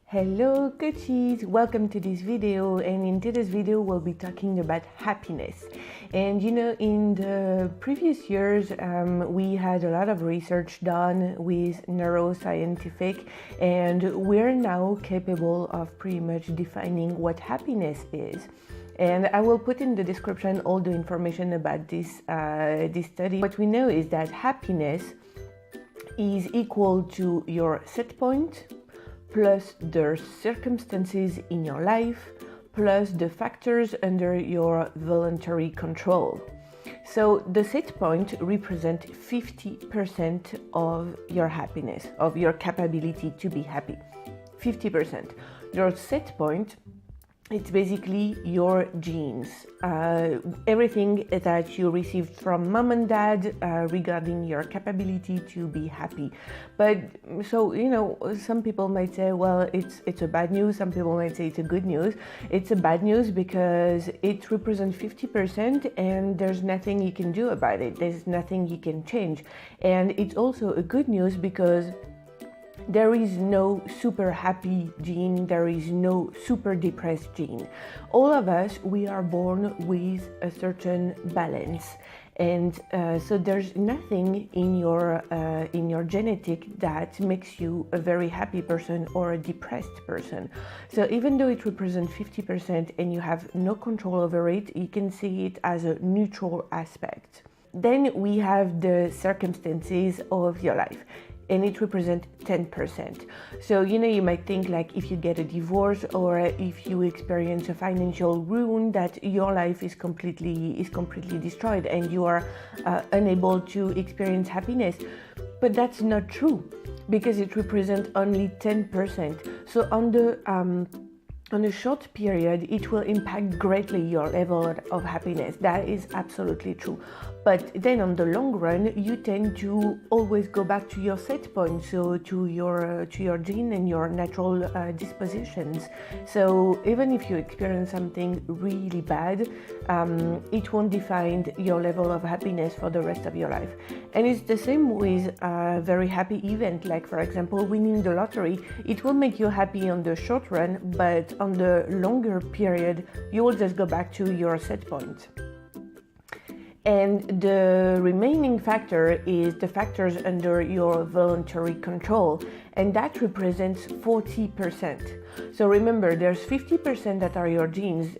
Hello coaches, welcome to this video, and in today's video we'll be talking about happiness. And you know, in the previous years we had a lot of research done with neuroscientific, and we're now capable of pretty much defining what happiness is. And I will put in the description all the information about this study. What we know is that happiness is equal to your set point plus the circumstances in your life, plus the factors under your voluntary control. So the set point represents 50% of your happiness, of your capability to be happy. 50%. Your set point, it's basically your genes, everything that you received from mom and dad regarding your capability to be happy. But so, you know, some people might say, well, it's a bad news. Some people might say it's a good news. It's a bad news because it represents 50% and there's nothing you can do about it. There's nothing you can change. And it's also a good news because there is no super happy gene, there is no super depressed gene. All of us, we are born with a certain balance. And so there's nothing in your genetic that makes you a very happy person or a depressed person. So even though it represents 50% and you have no control over it, you can see it as a neutral aspect. Then we have the circumstances of your life, and it represents 10%. So, you know, you might think like if you get a divorce or if you experience a financial ruin, that your life is completely destroyed and you are unable to experience happiness. But that's not true, because it represents only 10%. So on a short period, it will impact greatly your level of happiness. That is absolutely true. But then on the long run, you tend to always go back to your set point, so to your gene and your natural dispositions. So even if you experience something really bad, it won't define your level of happiness for the rest of your life. And it's the same with a very happy event, like for example, winning the lottery. It will make you happy on the short run, but on the longer period, you will just go back to your set point. And the remaining factor is the factors under your voluntary control, and that represents 40%. So remember, there's 50% that are your genes,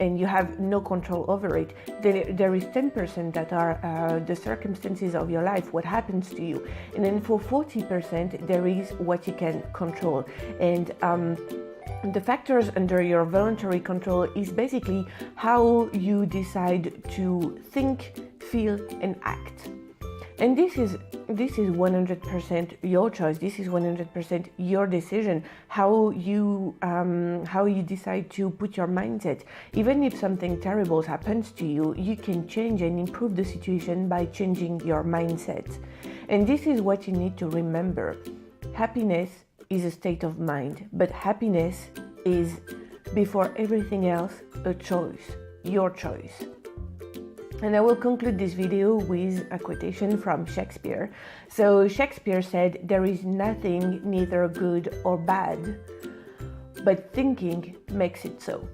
and you have no control over it. Then there is 10% that are the circumstances of your life, what happens to you. And then for 40%, there is what you can control. And the factors under your voluntary control is basically how you decide to think, feel, and act. And this is 100% your choice. This is 100% your decision. How you decide to put your mindset. Even if something terrible happens to you, you can change and improve the situation by changing your mindset. And this is what you need to remember. Happiness is a state of mind, but happiness is, before everything else, a choice, your choice. And I will conclude this video with a quotation from Shakespeare. So Shakespeare said, "There is nothing neither good or bad, but thinking makes it so."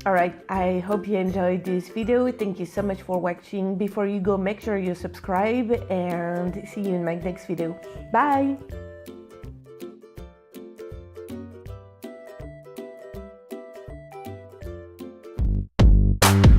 Alright, I hope you enjoyed this video. Thank you so much for watching. Before you go, make sure you subscribe, and see you in my next video. Bye!